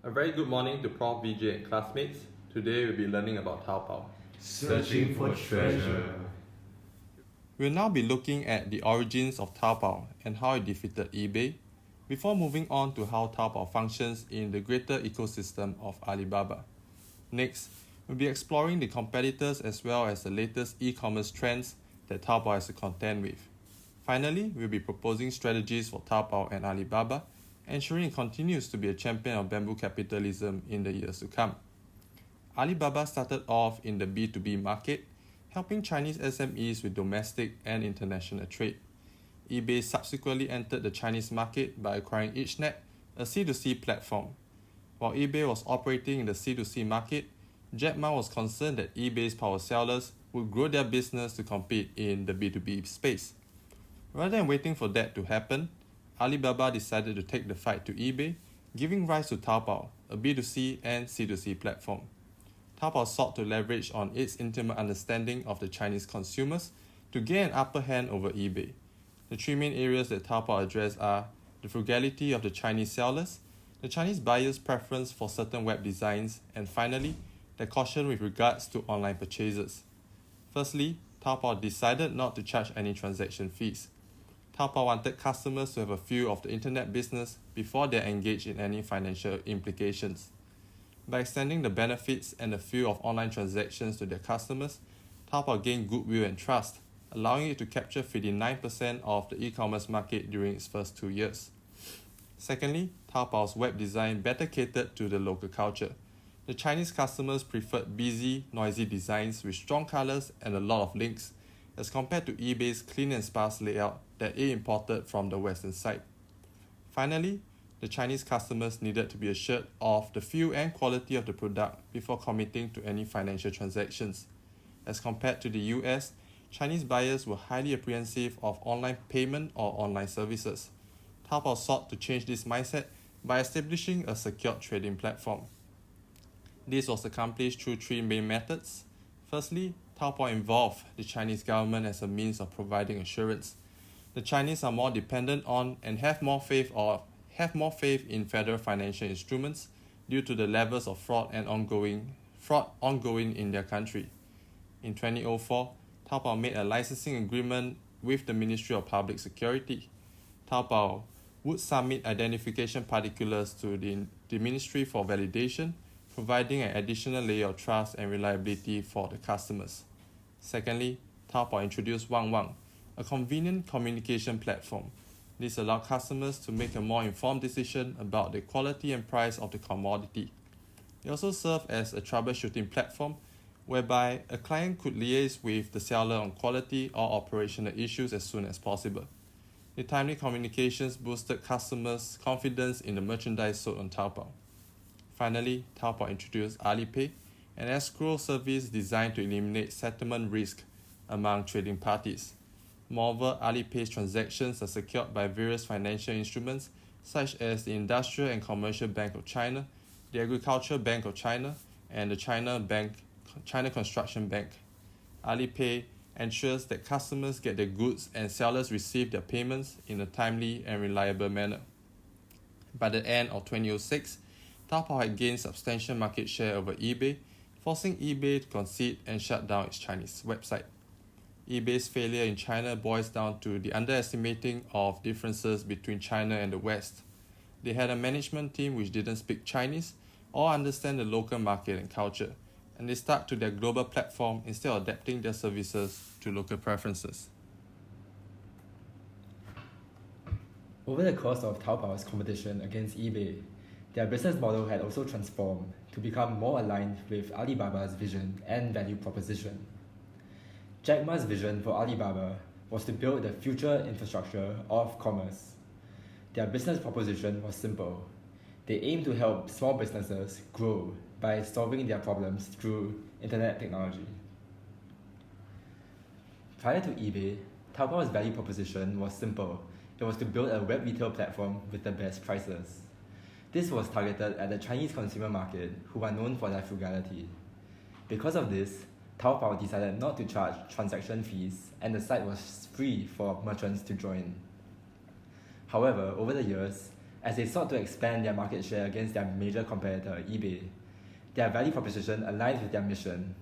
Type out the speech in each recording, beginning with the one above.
A very good morning to Prof. VJ and classmates. Today we'll be learning about Taobao. Searching for treasure. We'll now be looking at the origins of Taobao and how it defeated eBay, before moving on to how Taobao functions in the greater ecosystem of Alibaba. Next, we'll be exploring the competitors as well as the latest e-commerce trends that Taobao has to contend with. Finally, we'll be proposing strategies for Taobao and Alibaba, ensuring it continues to be a champion of bamboo capitalism in the years to come. Alibaba started off in the B2B market, helping Chinese SMEs with domestic and international trade. eBay subsequently entered the Chinese market by acquiring IchNet, a C2C platform. While eBay was operating in the C2C market, Jack Ma was concerned that eBay's power sellers would grow their business to compete in the B2B space. Rather than waiting for that to happen, Alibaba decided to take the fight to eBay, giving rise to Taobao, a B2C and C2C platform. Taobao sought to leverage on its intimate understanding of the Chinese consumers to gain an upper hand over eBay. The three main areas that Taobao addressed are the frugality of the Chinese sellers, the Chinese buyers' preference for certain web designs, and finally, the caution with regards to online purchases. Firstly, Taobao decided not to charge any transaction fees. Taobao wanted customers to have a feel of the internet business before they engage in any financial implications. By extending the benefits and the feel of online transactions to their customers, Taobao gained goodwill and trust, allowing it to capture 59% of the e-commerce market during its first 2 years. Secondly, Taobao's web design better catered to the local culture. The Chinese customers preferred busy, noisy designs with strong colors and a lot of links, as compared to eBay's clean and sparse layout that it imported from the Western side. Finally, the Chinese customers needed to be assured of the feel and quality of the product before committing to any financial transactions. As compared to the US, Chinese buyers were highly apprehensive of online payment or online services. Taobao sought to change this mindset by establishing a secured trading platform. This was accomplished through three main methods. Firstly, Taobao involved the Chinese government as a means of providing assurance. The Chinese are more dependent on and have more faith in federal financial instruments due to the levels of fraud ongoing in their country. In 2004, Taobao made a licensing agreement with the Ministry of Public Security. Taobao would submit identification particulars to the Ministry for validation, providing an additional layer of trust and reliability for the customers. Secondly, Taobao introduced Wang, a convenient communication platform. This allowed customers to make a more informed decision about the quality and price of the commodity. It also served as a troubleshooting platform whereby a client could liaise with the seller on quality or operational issues as soon as possible. The timely communications boosted customers' confidence in the merchandise sold on Taobao. Finally, Taobao introduced Alipay, an escrow service designed to eliminate settlement risk among trading parties. Moreover, Alipay's transactions are secured by various financial instruments such as the Industrial and Commercial Bank of China, the Agricultural Bank of China, and the China Construction Bank. Alipay ensures that customers get their goods and sellers receive their payments in a timely and reliable manner. By the end of 2006, Taobao had gained substantial market share over eBay, forcing eBay to concede and shut down its Chinese website. eBay's failure in China boils down to the underestimating of differences between China and the West. They had a management team which didn't speak Chinese or understand the local market and culture, and they stuck to their global platform instead of adapting their services to local preferences. Over the course of Taobao's competition against eBay, their business model had also transformed to become more aligned with Alibaba's vision and value proposition. Jack Ma's vision for Alibaba was to build the future infrastructure of commerce. Their business proposition was simple. They aimed to help small businesses grow by solving their problems through internet technology. Prior to eBay, Taobao's value proposition was simple. It was to build a web retail platform with the best prices. This was targeted at the Chinese consumer market, who are known for their frugality. Because of this, Taobao decided not to charge transaction fees, and the site was free for merchants to join. However, over the years, as they sought to expand their market share against their major competitor, eBay. Their value proposition aligned with their mission.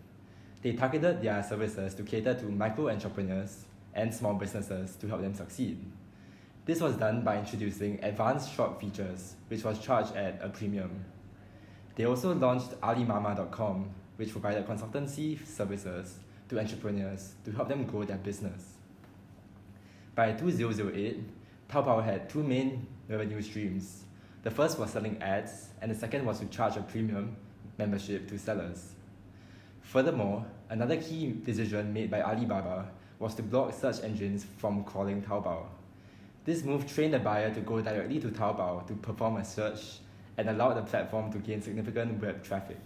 They targeted their services to cater to micro entrepreneurs and small businesses to help them succeed. This was done by introducing advanced shop features, which was charged at a premium. They also launched Alimama.com, which provided consultancy services to entrepreneurs to help them grow their business. By 2008, Taobao had two main revenue streams. The first was selling ads, and the second was to charge a premium membership to sellers. Furthermore, another key decision made by Alibaba was to block search engines from crawling Taobao. This move trained the buyer to go directly to Taobao to perform a search and allowed the platform to gain significant web traffic.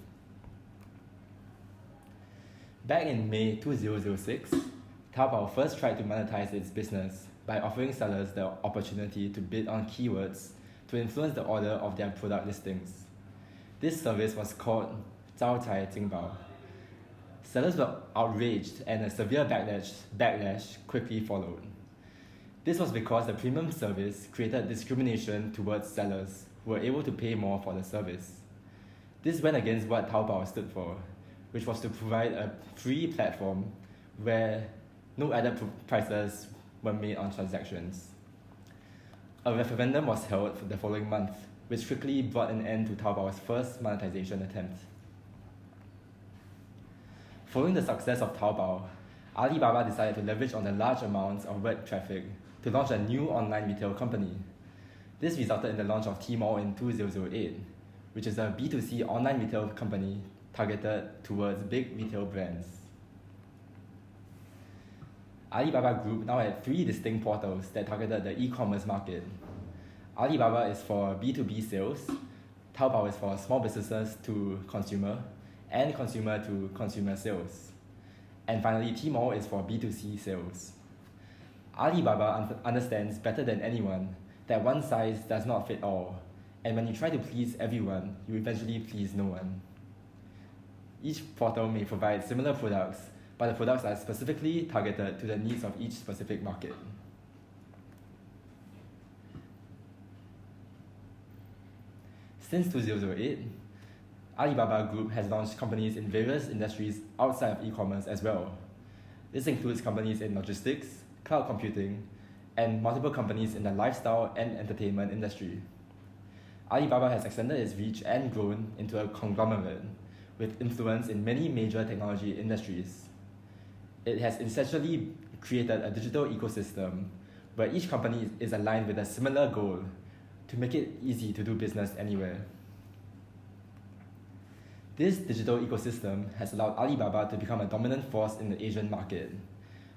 Back in May 2006, Taobao first tried to monetize its business by offering sellers the opportunity to bid on keywords to influence the order of their product listings. This service was called 招财进宝. Sellers were outraged and a severe backlash quickly followed. This was because the premium service created discrimination towards sellers who were able to pay more for the service. This went against what Taobao stood for, which was to provide a free platform where no added prices were made on transactions. A referendum was held for the following month, which quickly brought an end to Taobao's first monetization attempt. Following the success of Taobao, Alibaba decided to leverage on the large amounts of web traffic to launch a new online retail company. This resulted in the launch of Tmall in 2008, which is a B2C online retail company targeted towards big retail brands. Alibaba Group now had three distinct portals that targeted the e-commerce market. Alibaba is for B2B sales, Taobao is for small businesses to consumer, and consumer to consumer sales. And finally, Tmall is for B2C sales. Alibaba understands better than anyone that one size does not fit all, and when you try to please everyone, you eventually please no one. Each portal may provide similar products, but the products are specifically targeted to the needs of each specific market. Since 2008, Alibaba Group has launched companies in various industries outside of e-commerce as well. This includes companies in logistics, cloud computing, and multiple companies in the lifestyle and entertainment industry. Alibaba has extended its reach and grown into a conglomerate with influence in many major technology industries. It has essentially created a digital ecosystem where each company is aligned with a similar goal to make it easy to do business anywhere. This digital ecosystem has allowed Alibaba to become a dominant force in the Asian market,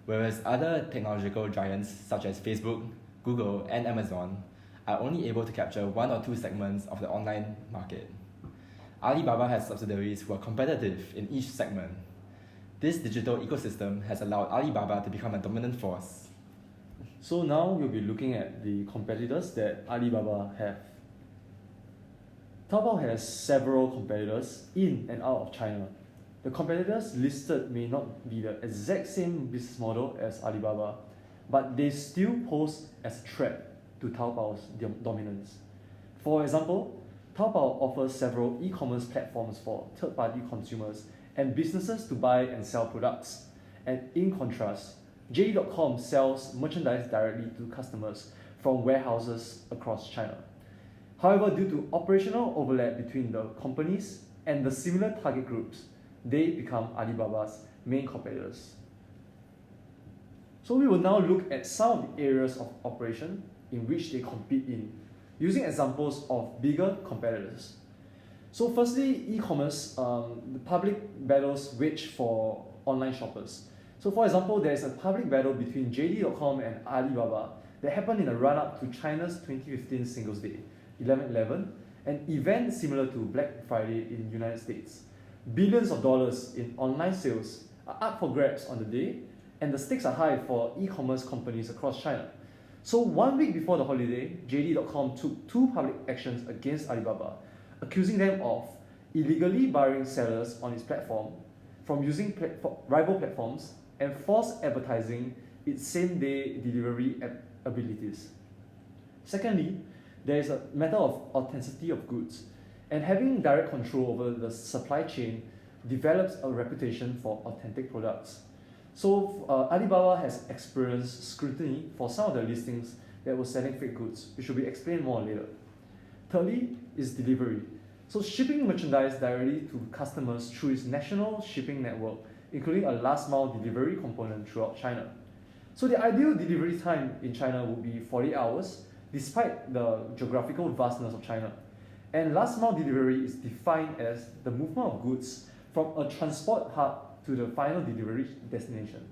whereas other technological giants such as Facebook, Google, and Amazon are only able to capture one or two segments of the online market. Alibaba has subsidiaries who are competitive in each segment. This digital ecosystem has allowed Alibaba to become a dominant force. So now we'll be looking at the competitors that Alibaba have. Taobao has several competitors in and out of China. The competitors listed may not be the exact same business model as Alibaba, but they still pose as a threat to Taobao's dominance. For example, Taobao offers several e-commerce platforms for third-party consumers and businesses to buy and sell products. And in contrast, JD.com sells merchandise directly to customers from warehouses across China. However, due to operational overlap between the companies and the similar target groups, they become Alibaba's main competitors. So we will now look at some of the areas of operation in which they compete in, using examples of bigger competitors. So firstly, e-commerce, the public battles waged for online shoppers. So for example, there is a public battle between JD.com and Alibaba that happened in the run-up to China's 2015 Singles Day, 11/11, an event similar to Black Friday in the United States. Billions of dollars in online sales are up for grabs on the day, and the stakes are high for e-commerce companies across China. So 1 week before the holiday, JD.com took two public actions against Alibaba, accusing them of illegally barring sellers on its platform from using rival platforms and false advertising its same-day delivery abilities. Secondly, there is a matter of authenticity of goods, and having direct control over the supply chain develops a reputation for authentic products. So Alibaba has experienced scrutiny for some of the listings that were selling fake goods, which will be explained more later. Thirdly is delivery. So shipping merchandise directly to customers through its national shipping network, including a last mile delivery component throughout China. So the ideal delivery time in China would be 40 hours, despite the geographical vastness of China. And last mile delivery is defined as the movement of goods from a transport hub to the final delivery destination.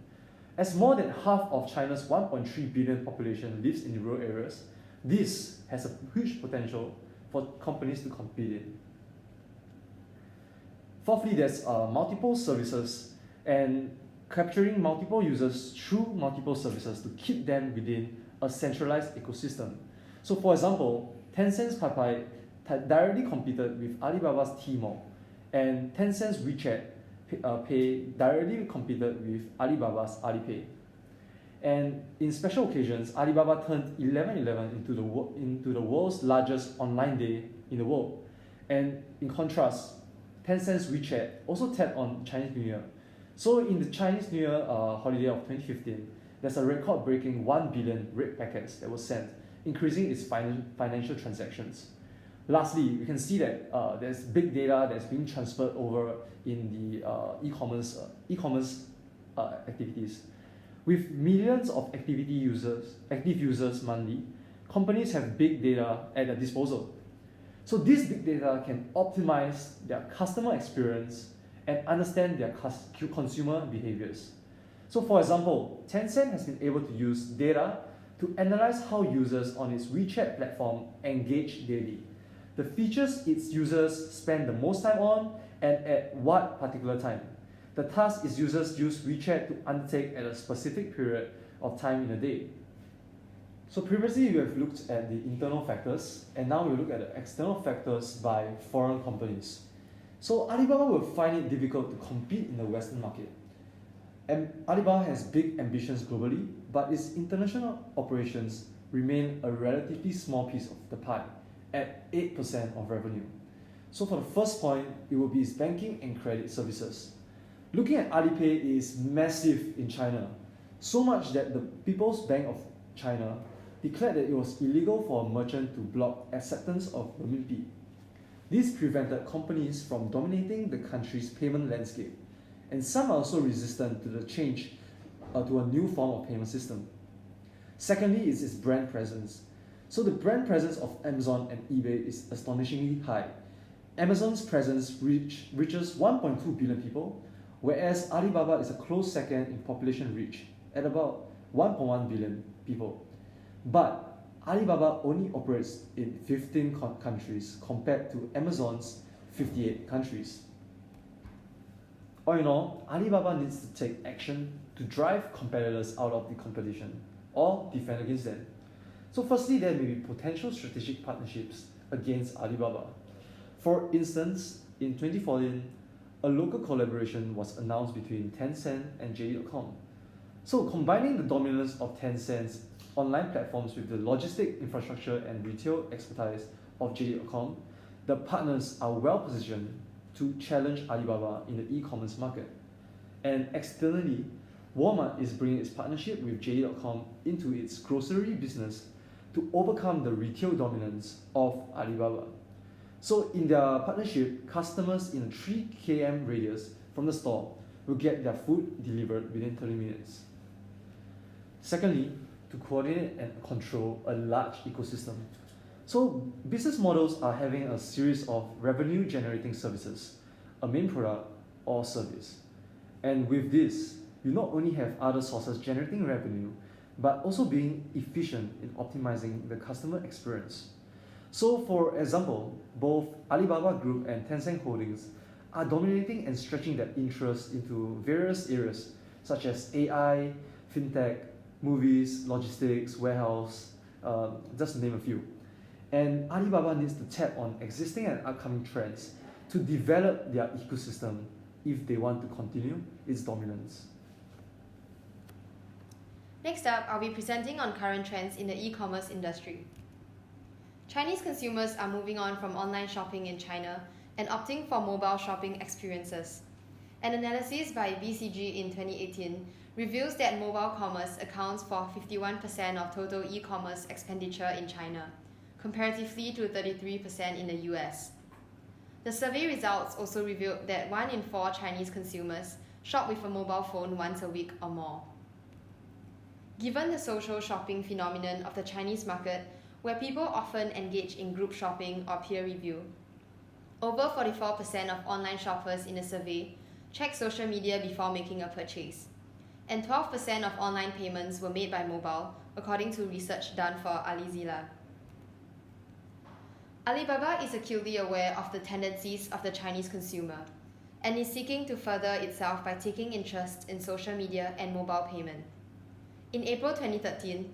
As more than half of China's 1.3 billion population lives in rural areas, this has a huge potential for companies to compete in. Fourthly, there's multiple services and capturing multiple users through multiple services to keep them within a centralized ecosystem. So for example, Tencent's Paipai directly competed with Alibaba's Tmall, and Tencent's WeChat Pay directly competed with Alibaba's Alipay. And in special occasions, Alibaba turned 11/11 into the world's largest online day in the world. And in contrast, Tencent's WeChat also tapped on Chinese New Year. So in the Chinese New Year holiday of 2015, there's a record-breaking 1 billion red packets that were sent, increasing its financial transactions. Lastly, we can see that there's big data that's being transferred over in the e-commerce activities. With millions of active users monthly, companies have big data at their disposal. So this big data can optimize their customer experience and understand their consumer behaviors. So for example, Tencent has been able to use data to analyze how users on its WeChat platform engage daily, the features its users spend the most time on, and at what particular time, the task its users use WeChat to undertake at a specific period of time in a day. So previously we have looked at the internal factors, and now we look at the external factors by foreign companies. So Alibaba will find it difficult to compete in the Western market. And Alibaba has big ambitions globally, but its international operations remain a relatively small piece of the pie, at 8% of revenue. So for the first point, it will be its banking and credit services. Looking at Alipay is massive in China, so much that the People's Bank of China declared that it was illegal for a merchant to block acceptance of renminbi. This prevented companies from dominating the country's payment landscape, and some are also resistant to the change to a new form of payment system. Secondly is its brand presence. So the brand presence of Amazon and eBay is astonishingly high. Amazon's presence reaches 1.2 billion people, whereas Alibaba is a close second in population reach at about 1.1 billion people. But Alibaba only operates in 15 countries compared to Amazon's 58 countries. All in all, Alibaba needs to take action to drive competitors out of the competition or defend against them. So firstly, there may be potential strategic partnerships against Alibaba. For instance, in 2014, a local collaboration was announced between Tencent and JD.com. So combining the dominance of Tencent's online platforms with the logistic infrastructure and retail expertise of JD.com, the partners are well positioned to challenge Alibaba in the e-commerce market. And externally, Walmart is bringing its partnership with JD.com into its grocery business to overcome the retail dominance of Alibaba. So in their partnership, customers in a 3 km radius from the store will get their food delivered within 30 minutes. Secondly, to coordinate and control a large ecosystem. So business models are having a series of revenue generating services, a main product or service. And with this, you not only have other sources generating revenue, but also being efficient in optimizing the customer experience. So for example, both Alibaba Group and Tencent Holdings are dominating and stretching their interests into various areas such as AI, fintech, movies, logistics, warehouse, just to name a few. And Alibaba needs to tap on existing and upcoming trends to develop their ecosystem if they want to continue its dominance. Next up, I'll be presenting on current trends in the e-commerce industry. Chinese consumers are moving on from online shopping in China and opting for mobile shopping experiences. An analysis by BCG in 2018 reveals that mobile commerce accounts for 51% of total e-commerce expenditure in China, comparatively to 33% in the US. The survey results also revealed that 1 in 4 Chinese consumers shop with a mobile phone once a week or more. Given the social shopping phenomenon of the Chinese market, where people often engage in group shopping or peer review, over 44% of online shoppers in the survey check social media before making a purchase, and 12% of online payments were made by mobile, according to research done for Alizila. Alibaba is acutely aware of the tendencies of the Chinese consumer and is seeking to further itself by taking interest in social media and mobile payment. In April 2013,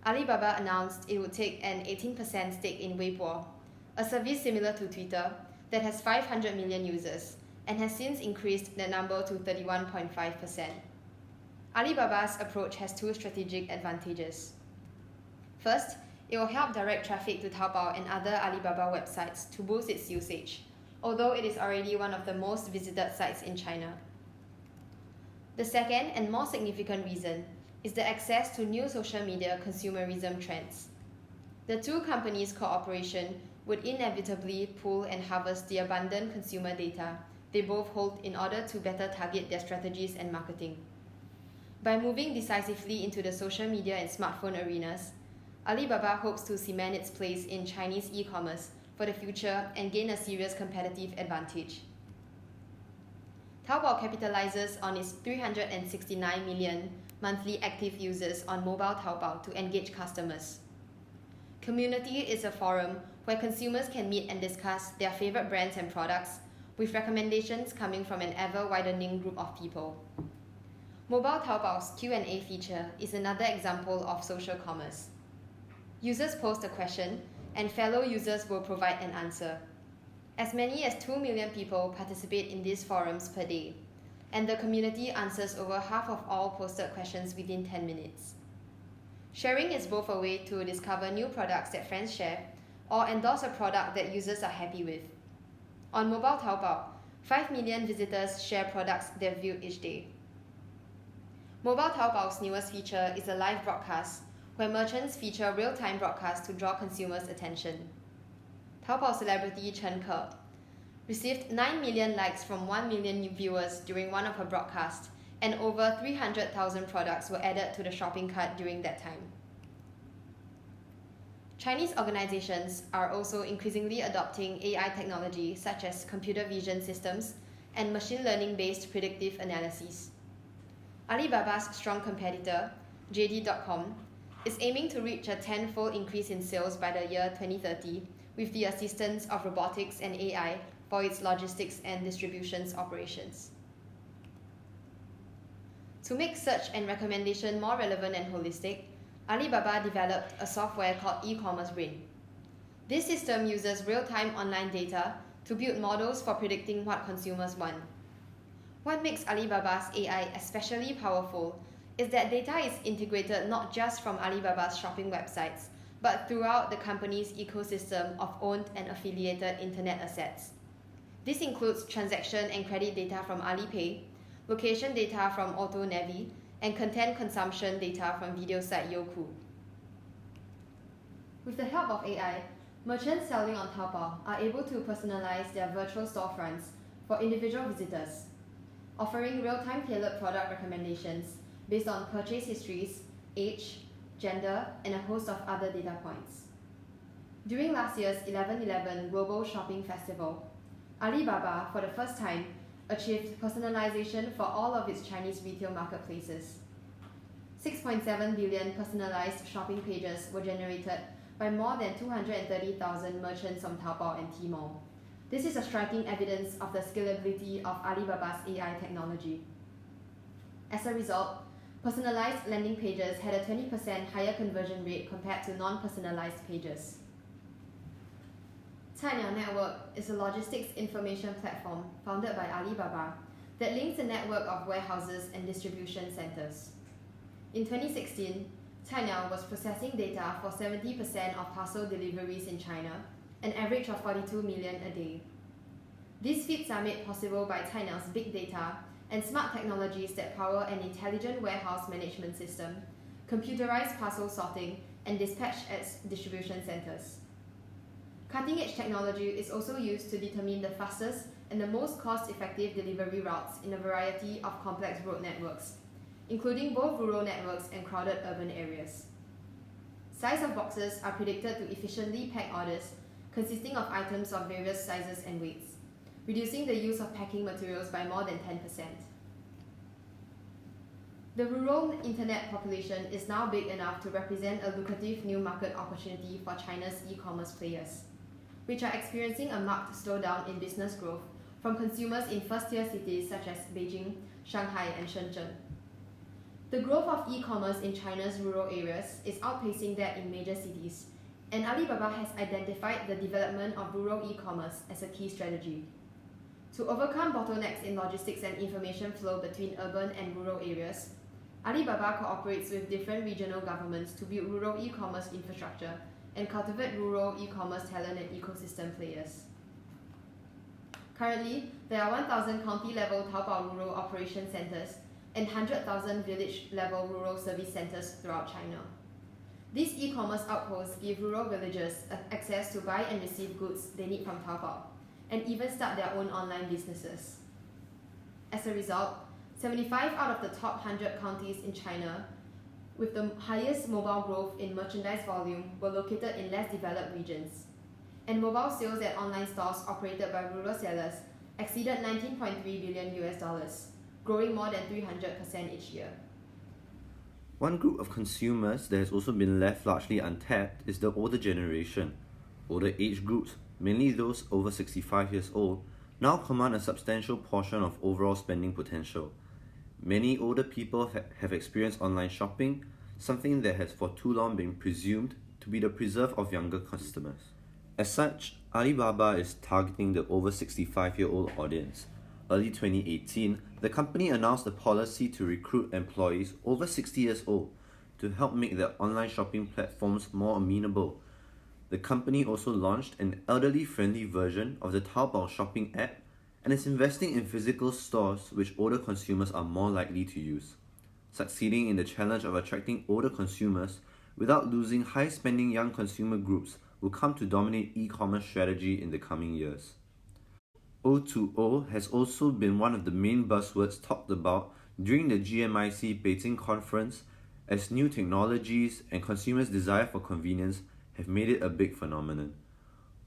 Alibaba announced it would take an 18% stake in Weibo, a service similar to Twitter that has 500 million users and has since increased the number to 31.5%. Alibaba's approach has 2 strategic advantages. First, it will help direct traffic to Taobao and other Alibaba websites to boost its usage, although it is already one of the most visited sites in China. The second and more significant reason is the access to new social media consumerism trends. The 2 companies' cooperation would inevitably pool and harvest the abundant consumer data they both hold in order to better target their strategies and marketing. By moving decisively into the social media and smartphone arenas, Alibaba hopes to cement its place in Chinese e-commerce for the future and gain a serious competitive advantage. Taobao capitalizes on its 369 million monthly active users on mobile Taobao to engage customers. Community is a forum where consumers can meet and discuss their favorite brands and products, with recommendations coming from an ever-widening group of people. Mobile Taobao's Q&A feature is another example of social commerce. Users post a question, and fellow users will provide an answer. As many as 2 million people participate in these forums per day, and the community answers over half of all posted questions within 10 minutes. Sharing is both a way to discover new products that friends share, or endorse a product that users are happy with. On mobile Taobao, 5 million visitors share products they view each day. Mobile Taobao's newest feature is a live broadcast, where merchants feature real-time broadcasts to draw consumers' attention. Taobao celebrity Chen Ke received 9 million likes from 1 million viewers during one of her broadcasts, and over 300,000 products were added to the shopping cart during that time. Chinese organizations are also increasingly adopting AI technology such as computer vision systems and machine learning-based predictive analysis. Alibaba's strong competitor, JD.com, is aiming to reach a 10-fold increase in sales by the year 2030 with the assistance of robotics and AI for its logistics and distributions operations. To make search and recommendation more relevant and holistic, Alibaba developed a software called e-commerce Brain. This system uses real-time online data to build models for predicting what consumers want. What makes Alibaba's AI especially powerful is that data is integrated not just from Alibaba's shopping websites, but throughout the company's ecosystem of owned and affiliated internet assets. This includes transaction and credit data from Alipay, location data from AutoNavi, and content consumption data from video site Youku. With the help of AI, merchants selling on Taobao are able to personalize their virtual storefronts for individual visitors, offering real-time tailored product recommendations based on purchase histories, age, gender, and a host of other data points. During last year's 11/11 Global Shopping Festival, Alibaba, for the first time, achieved personalization for all of its Chinese retail marketplaces. 6.7 billion personalized shopping pages were generated by more than 230,000 merchants on Taobao and Tmall. This is a striking evidence of the scalability of Alibaba's AI technology. As a result, personalized landing pages had a 20% higher conversion rate compared to non-personalized pages. Cainiao Network is a logistics information platform founded by Alibaba that links a network of warehouses and distribution centers. In 2016, Cainiao was processing data for 70% of parcel deliveries in China, an average of 42 million a day. These feats are made possible by Cainiao's big data and smart technologies that power an intelligent warehouse management system, computerized parcel sorting, and dispatch at distribution centers. Cutting-edge technology is also used to determine the fastest and the most cost-effective delivery routes in a variety of complex road networks, including both rural networks and crowded urban areas. Size of boxes are predicted to efficiently pack orders consisting of items of various sizes and weights, reducing the use of packing materials by more than 10%. The rural internet population is now big enough to represent a lucrative new market opportunity for China's e-commerce players, which are experiencing a marked slowdown in business growth from consumers in first-tier cities such as Beijing, Shanghai, and Shenzhen. The growth of e-commerce in China's rural areas is outpacing that in major cities, and Alibaba has identified the development of rural e-commerce as a key strategy. To overcome bottlenecks in logistics and information flow between urban and rural areas, Alibaba cooperates with different regional governments to build rural e-commerce infrastructure and cultivate rural e-commerce talent and ecosystem players. Currently, there are 1,000 county-level Taobao rural operation centers and 100,000 village-level rural service centers throughout China. These e-commerce outposts give rural villagers access to buy and receive goods they need from Taobao, and even start their own online businesses. As a result, 75 out of the top 100 counties in China with the highest mobile growth in merchandise volume were located in less developed regions, and mobile sales at online stores operated by rural sellers exceeded $19.3 billion, growing more than 300% each year. One group of consumers that has also been left largely untapped is the older generation. Older age groups, mainly those over 65 years old, now command a substantial portion of overall spending potential. Many older people have experienced online shopping, something that has for too long been presumed to be the preserve of younger customers. As such, Alibaba is targeting the over 65-year-old audience. Early 2018, the company announced a policy to recruit employees over 60 years old to help make their online shopping platforms more amenable. The company also launched an elderly-friendly version of the Taobao shopping app and is investing in physical stores which older consumers are more likely to use. Succeeding in the challenge of attracting older consumers without losing high-spending young consumer groups will come to dominate e-commerce strategy in the coming years. O2O has also been one of the main buzzwords talked about during the GMIC Beijing conference, as new technologies and consumers' desire for convenience have made it a big phenomenon.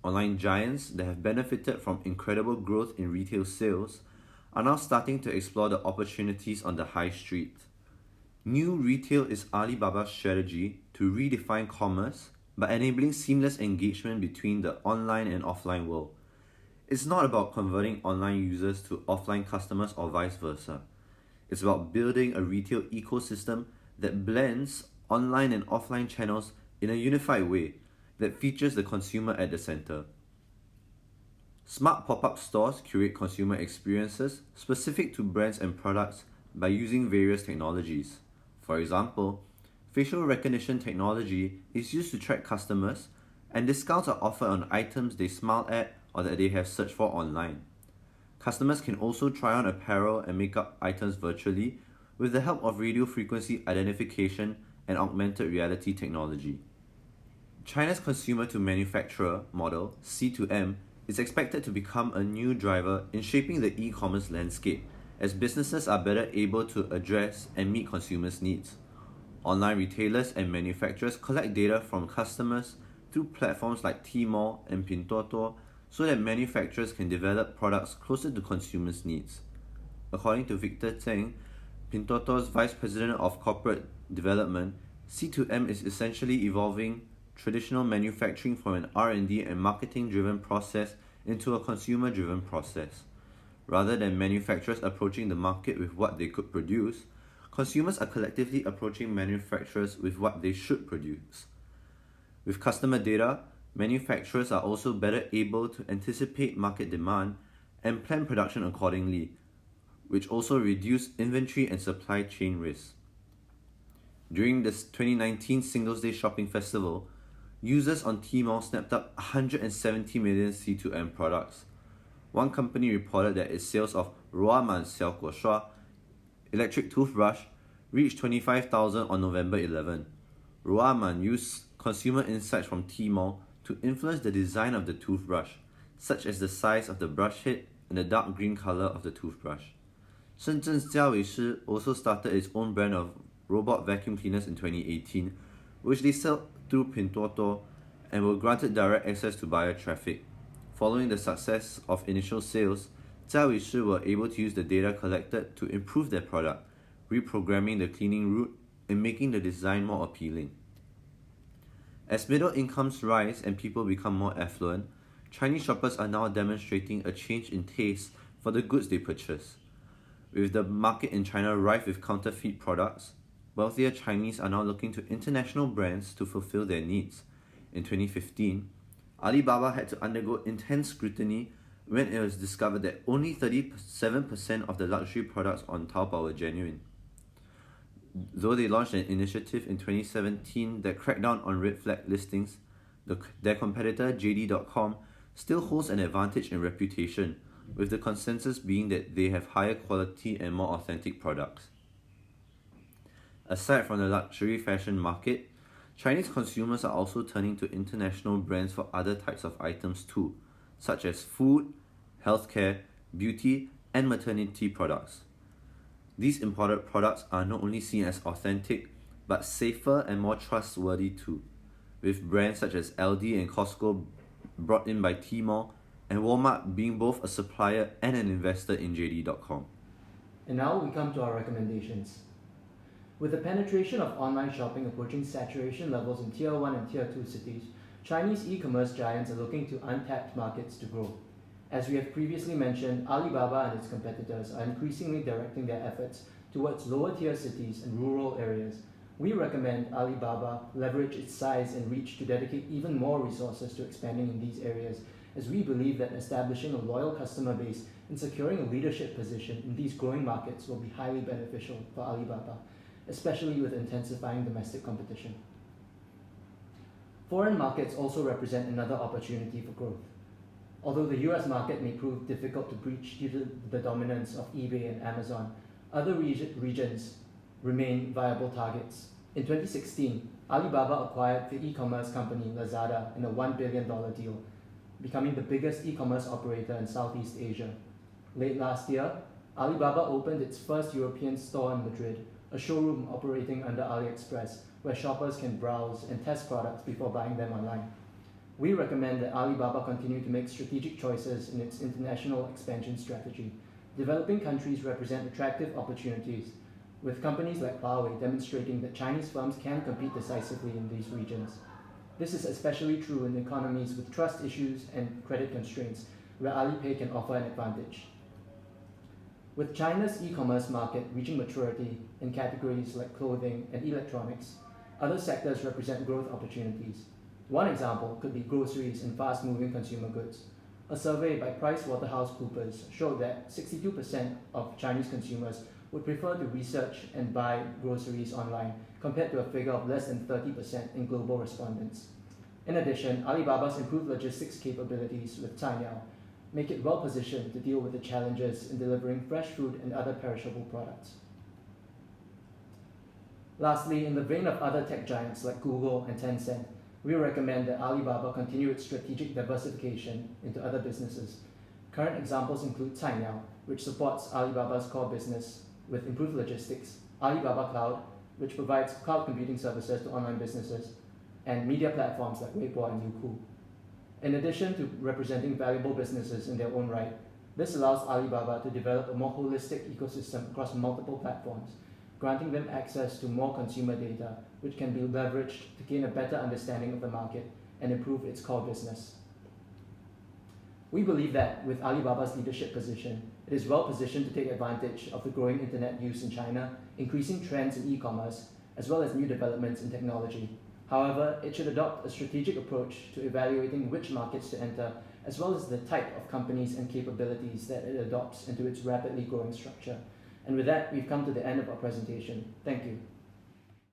Online giants that have benefited from incredible growth in retail sales are now starting to explore the opportunities on the high street. New retail is Alibaba's strategy to redefine commerce by enabling seamless engagement between the online and offline world. It's not about converting online users to offline customers or vice versa. It's about building a retail ecosystem that blends online and offline channels in a unified way that features the consumer at the center. Smart pop-up stores curate consumer experiences specific to brands and products by using various technologies. For example, facial recognition technology is used to track customers, and discounts are offered on items they smile at or that they have searched for online. Customers can also try on apparel and makeup items virtually with the help of radio frequency identification and augmented reality technology. China's consumer-to-manufacturer model, C2M, is expected to become a new driver in shaping the e-commerce landscape as businesses are better able to address and meet consumers' needs. Online retailers and manufacturers collect data from customers through platforms like Tmall and Pinduoduo so that manufacturers can develop products closer to consumers' needs. According to Victor Tseng, Pinduoduo's Vice President of Corporate Development, C2M is essentially evolving traditional manufacturing from an R&D and marketing-driven process into a consumer-driven process. Rather than manufacturers approaching the market with what they could produce, consumers are collectively approaching manufacturers with what they should produce. With customer data, manufacturers are also better able to anticipate market demand and plan production accordingly, which also reduce inventory and supply chain risks. During the 2019 Singles Day Shopping Festival, users on Tmall snapped up 170 million C2M products. One company reported that its sales of Ruaman Xiao Guo Shua electric toothbrush reached 25,000 on November 11. Ruaman used consumer insights from Tmall to influence the design of the toothbrush, such as the size of the brush head and the dark green color of the toothbrush. Shenzhen's Jiawei Shi also started its own brand of robot vacuum cleaners in 2018, which they sell through Pinduoduo and were granted direct access to buyer traffic. Following the success of initial sales, Jiawei Shi were able to use the data collected to improve their product, reprogramming the cleaning route and making the design more appealing. As middle incomes rise and people become more affluent, Chinese shoppers are now demonstrating a change in taste for the goods they purchase. With the market in China rife with counterfeit products, wealthier Chinese are now looking to international brands to fulfill their needs. In 2015, Alibaba had to undergo intense scrutiny when it was discovered that only 37% of the luxury products on Taobao were genuine. Though they launched an initiative in 2017 that cracked down on red flag listings, their competitor JD.com still holds an advantage in reputation, with the consensus being that they have higher quality and more authentic products. Aside from the luxury fashion market, Chinese consumers are also turning to international brands for other types of items too, such as food, healthcare, beauty, and maternity products. These imported products are not only seen as authentic, but safer and more trustworthy too, with brands such as Aldi and Costco brought in by Tmall, and Walmart being both a supplier and an investor in JD.com. And now we come to our recommendations. With the penetration of online shopping approaching saturation levels in Tier 1 and Tier 2 cities, Chinese e-commerce giants are looking to untapped markets to grow. As we have previously mentioned, Alibaba and its competitors are increasingly directing their efforts towards lower tier cities and rural areas. We recommend Alibaba leverage its size and reach to dedicate even more resources to expanding in these areas, as we believe that establishing a loyal customer base and securing a leadership position in these growing markets will be highly beneficial for Alibaba, especially with intensifying domestic competition. Foreign markets also represent another opportunity for growth. Although the US market may prove difficult to breach due to the dominance of eBay and Amazon, other regions remain viable targets. In 2016, Alibaba acquired the e-commerce company Lazada in a $1 billion deal, becoming the biggest e-commerce operator in Southeast Asia. Late last year, Alibaba opened its first European store in Madrid, a showroom operating under AliExpress, where shoppers can browse and test products before buying them online. We recommend that Alibaba continue to make strategic choices in its international expansion strategy. Developing countries represent attractive opportunities, with companies like Huawei demonstrating that Chinese firms can compete decisively in these regions. This is especially true in economies with trust issues and credit constraints, where Alipay can offer an advantage. With China's e-commerce market reaching maturity in categories like clothing and electronics, other sectors represent growth opportunities. One example could be groceries and fast-moving consumer goods. A survey by PricewaterhouseCoopers showed that 62% of Chinese consumers would prefer to research and buy groceries online, compared to a figure of less than 30% in global respondents. In addition, Alibaba's improved logistics capabilities with Cainiao make it well positioned to deal with the challenges in delivering fresh food and other perishable products. Lastly, in the vein of other tech giants like Google and Tencent, we recommend that Alibaba continue its strategic diversification into other businesses. Current examples include Cainiao, which supports Alibaba's core business with improved logistics, Alibaba Cloud, which provides cloud computing services to online businesses, and media platforms like Weibo and Youku. In addition to representing valuable businesses in their own right, this allows Alibaba to develop a more holistic ecosystem across multiple platforms, granting them access to more consumer data, which can be leveraged to gain a better understanding of the market and improve its core business. We believe that with Alibaba's leadership position, it is well positioned to take advantage of the growing internet use in China, increasing trends in e-commerce, as well as new developments in technology. However, it should adopt a strategic approach to evaluating which markets to enter, as well as the type of companies and capabilities that it adopts into its rapidly growing structure. And with that, we've come to the end of our presentation. Thank you.